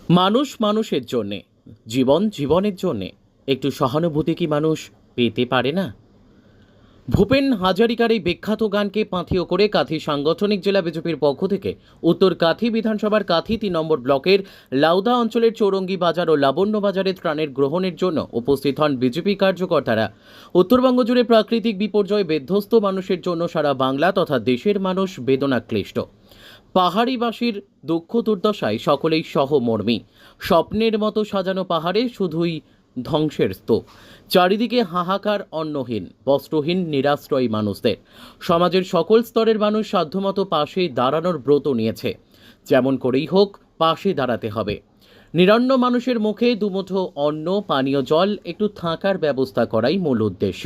মানুষ মানুষের জন্যে, জীবন জীবনের জন্যে একটু সহানুভূতি কি মানুষ পেতে পারে না? ভূপেন হাজারিকার এই বিখ্যাত গানকে পাথেয় করে কাঁথি সাংগঠনিক জেলা বিজেপির পক্ষ থেকে উত্তর কাঁথি বিধানসভার কাঁথি 3 নম্বর ব্লকের লাউদা অঞ্চলের চৌরঙ্গি বাজার ও লাবণ্য বাজারে ত্রাণের গ্রহণের জন্য উপস্থিত হন বিজেপি কার্যকর্তারা। উত্তরবঙ্গ জুড়ে প্রাকৃতিক বিপর্যয়ে বিধ্বস্ত মানুষের জন্য সারা বাংলা তথা দেশের মানুষ বেদনাক্লিষ্ট। পাহাড়িবাসীর দুঃখ দুর্দশায় সকলেই সহমর্মী। স্বপ্নের মতো সাজানো পাহাড়ে শুধুই ধ্বংসের স্তূপ। চারিদিকে হাহাকার, অন্নহীন বস্ত্রহীন নিরাশ্রয়ী মানুষদের। সমাজের সকল স্তরের মানুষ সাধ্যমতো পাশে দাঁড়ানোর ব্রত নিয়েছে। যেমন করেই হোক পাশে দাঁড়াতে হবে। নিরন্ন মানুষের মুখে দুমুঠো অন্ন, পানীয় জল, একটু থাকার ব্যবস্থা করাই মূল উদ্দেশ্য।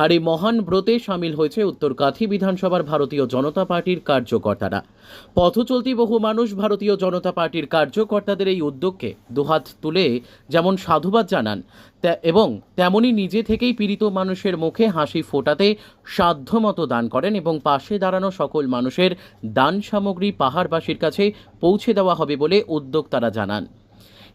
আর এই মহান ব্রতে সামিল হয়েছে উত্তর কাঁথি বিধানসভার ভারতীয় জনতা পার্টির কার্যকর্তারা। পথচলতি বহু মানুষ ভারতীয় জনতা পার্টির কার্যকর্তাদের এই উদ্যোগকে দুহাত তুলে যেমন সাধুবাদ জানান, এবং তেমনি নিজে থেকেই পীড়িত মানুষের মুখে হাসি ফোটাতে সাধ্যমতো দান করেন এবং পাশে দাঁড়ানো সকল মানুষের দান সামগ্রী পাহাড়বাসীর কাছে পৌঁছে দেওয়া হবে বলে উদ্যোক্তারা জানান।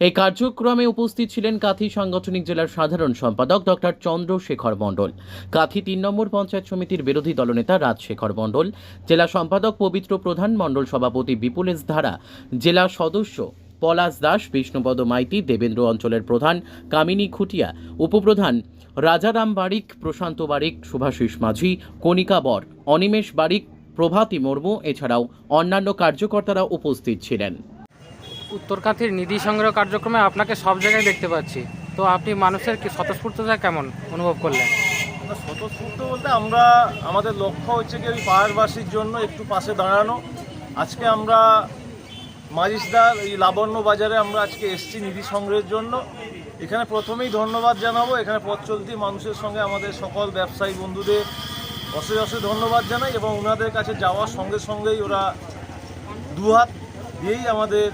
এই কার্যক্রমে উপস্থিত ছিলেন কাঁথি সাংগঠনিক জেলার সাধারণ সম্পাদক ডক্টর চন্দ্রশেখর মণ্ডল, কাঁথি 3 নম্বর পঞ্চায়েত সমিতির বিরোধী দলনেতা রাজশেখর মণ্ডল, জেলা সম্পাদক পবিত্র প্রধান, মণ্ডল সভাপতি বিপুলেশ ধারা, জেলা সদস্য পলাশ দাস, বিষ্ণুপদ মাইতি, দেবেন্দ্র অঞ্চলের প্রধান কামিনী খুটিয়া, উপপ্রধান রাজারাম বারিক, প্রশান্ত বারিক, শুভাশিস মাঝি, কণিকা বর, অনিমেষ বারিক, প্রভাতী মুর্মু এছাড়াও অন্যান্য কার্যকর্তারা উপস্থিত ছিলেন। উত্তর কাঁথির নিধি সংগ্রহ কার্যক্রমে আপনাকে সব জায়গায় দেখতে পাচ্ছি, তো আপনি মানুষের কি স্বতঃস্ফূর্ততা কেমন অনুভব করলেন? স্বতঃস্ফূর্ত বলতে আমাদের লক্ষ্য হচ্ছে কি ওই পাহাড়বাসীর জন্য একটু পাশে দাঁড়ানো। আজকে আমরা মাজিসদার এই লাবণ্য বাজারে আমরা আজকে এসছি নিধি সংগ্রহের জন্য। এখানে প্রথমেই ধন্যবাদ জানাবো, এখানে পথ চলতি মানুষের সঙ্গে আমাদের সকল ব্যবসায়ী বন্ধুদের অশেষ অশেষ ধন্যবাদ জানাই, এবং ওনাদের কাছে যাওয়ার সঙ্গে সঙ্গেই ওরা দুহাত দিয়েই আমাদের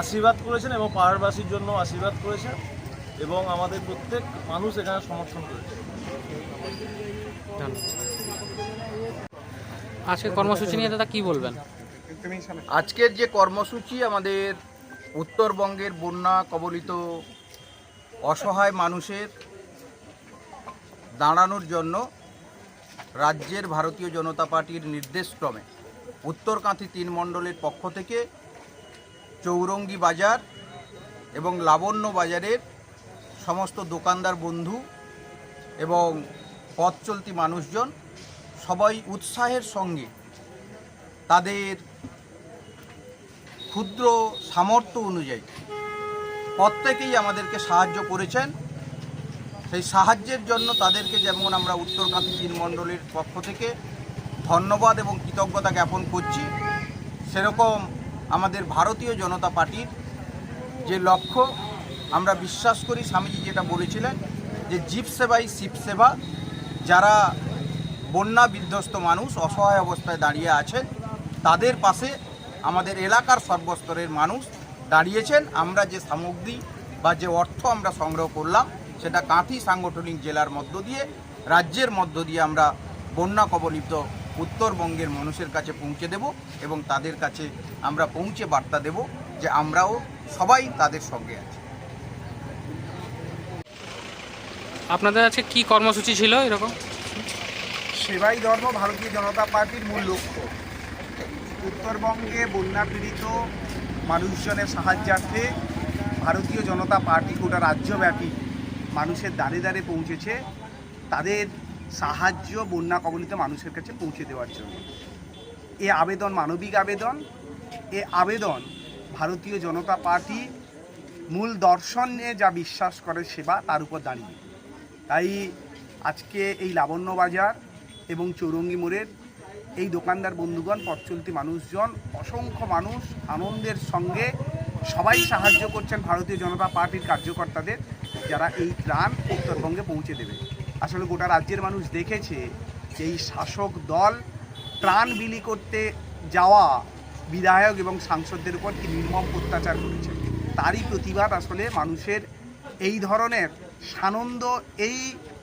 আশীর্বাদ করেছেন এবং পাহাড়বাসীর জন্য আশীর্বাদ করেছেন, এবং আমাদের প্রত্যেক মানুষ এখানে সমর্থন করেছে। আজকে কর্মসূচি নিয়ে দাদা কি বলবেন? আজকের যে কর্মসূচি আমাদের উত্তরবঙ্গের বন্যা কবলিত অসহায় মানুষের দাঁড়ানোর জন্য রাজ্যের ভারতীয় জনতা পার্টির নির্দেশক্রমে উত্তর কাঁথি 3 মণ্ডলের পক্ষ থেকে চৌরঙ্গি বাজার এবং লাবণ্য বাজারের সমস্ত দোকানদার বন্ধু এবং পথ চলতি মানুষজন সবাই উৎসাহের সঙ্গে তাদের ক্ষুদ্র সামর্থ্য অনুযায়ী প্রত্যেকেই আমাদেরকে সাহায্য করেছেন। সেই সাহায্যের জন্য তাদেরকে যেমন আমরা উত্তর কাঁথি 3 মণ্ডলের পক্ষ থেকে ধন্যবাদ এবং কৃতজ্ঞতা জ্ঞাপন করছি, সেরকম আমাদের ভারতীয় জনতা পার্টির যে লক্ষ্য, আমরা বিশ্বাস করি স্বামীজি যেটা বলেছিলেন যে জীব সেবাই শিব সেবা। যারা বন্যা বিধ্বস্ত মানুষ অসহায় অবস্থায় দাঁড়িয়ে আছেন তাদের পাশে আমাদের এলাকার সর্বস্তরের মানুষ দাঁড়িয়েছেন। আমরা যে সামগ্রী বা যে অর্থ আমরা সংগ্রহ করলাম সেটা কাঁথি সাংগঠনিক জেলার মধ্য দিয়ে, রাজ্যের মধ্য দিয়ে আমরা বন্যা কবলিত উত্তরবঙ্গের মানুষের কাছে পৌঁছে দেব, এবং তাদের কাছে আমরা পৌঁছে বার্তা দেব যে আমরাও সবাই তাদের সঙ্গে আছি। আপনাদের আজকে কি কর্মসূচি ছিল এরকম? সেবাই ধর্ম ভারতীয় জনতা পার্টির মূল লক্ষ্য। উত্তরবঙ্গে বন্যা পীড়িত মানুষজনের সাহায্যার্থে ভারতীয় জনতা পার্টি গোটা রাজ্যব্যাপী মানুষের দ্বারে দ্বারে পৌঁছেছে, তাদের সাহায্য বন্যা কবলিত মানুষের কাছে পৌঁছে দেওয়ার জন্য। এ আবেদন মানবিক আবেদন। এ আবেদন ভারতীয় জনতা পার্টি মূল দর্শনে যা বিশ্বাস করে সেবা, তার উপর দাঁড়িয়ে। তাই আজকে এই লাবণ্য বাজার এবং চৌরঙ্গি মোড়ের এই দোকানদার বন্ধুগণ, পথ চলতি মানুষজন, অসংখ্য মানুষ আনন্দের সঙ্গে সবাই সাহায্য করছেন ভারতীয় জনতা পার্টির কার্যকর্তাদের, যারা এই ত্রাণ উত্তরবঙ্গে পৌঁছে দেবে। আসলে গোটা রাজ্যের মানুষ দেখেছে যে এই শাসক দল ত্রাণ বিলি করতে যাওয়া বিধায়ক এবং সাংসদদের উপর কি নির্মম অত্যাচার করেছে। তারই প্রতিবাদ আসলে মানুষের এই ধরনের সানন্দ এই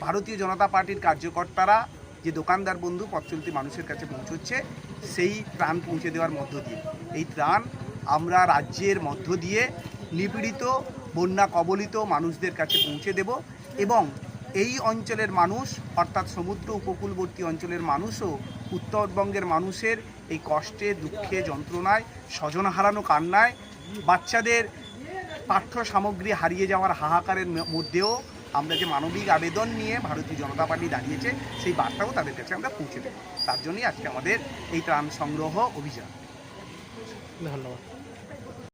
ভারতীয় জনতা পার্টির কার্যকর্তারা যে দোকানদার বন্ধু পথ চলতি মানুষের কাছে পৌঁছচ্ছে, সেই ত্রাণ পৌঁছে দেওয়ার মধ্য দিয়ে এই ত্রাণ আমরা রাজ্যের মধ্য দিয়ে নিপীড়িত বন্যা কবলিত মানুষদের কাছে পৌঁছে দেব এবং এই অঞ্চলের মানুষ অর্থাৎ সমুদ্র উপকূলবর্তী অঞ্চলের মানুষও উত্তরবঙ্গের মানুষের এই কষ্টে দুঃখে যন্ত্রণায় স্বজন হারানো কান্নায় বাচ্চাদের পাঠ্য সামগ্রী হারিয়ে যাওয়ার হাহাকারের মধ্যেও আমরা যে মানবিক আবেদন নিয়ে ভারতীয় জনতা পার্টি দাঁড়িয়েছে সেই বার্তাও তাদের কাছে আমরা পৌঁছে দেব। তার জন্যই আজকে আমাদের এই ত্রাণ সংগ্রহ অভিযান। ধন্যবাদ।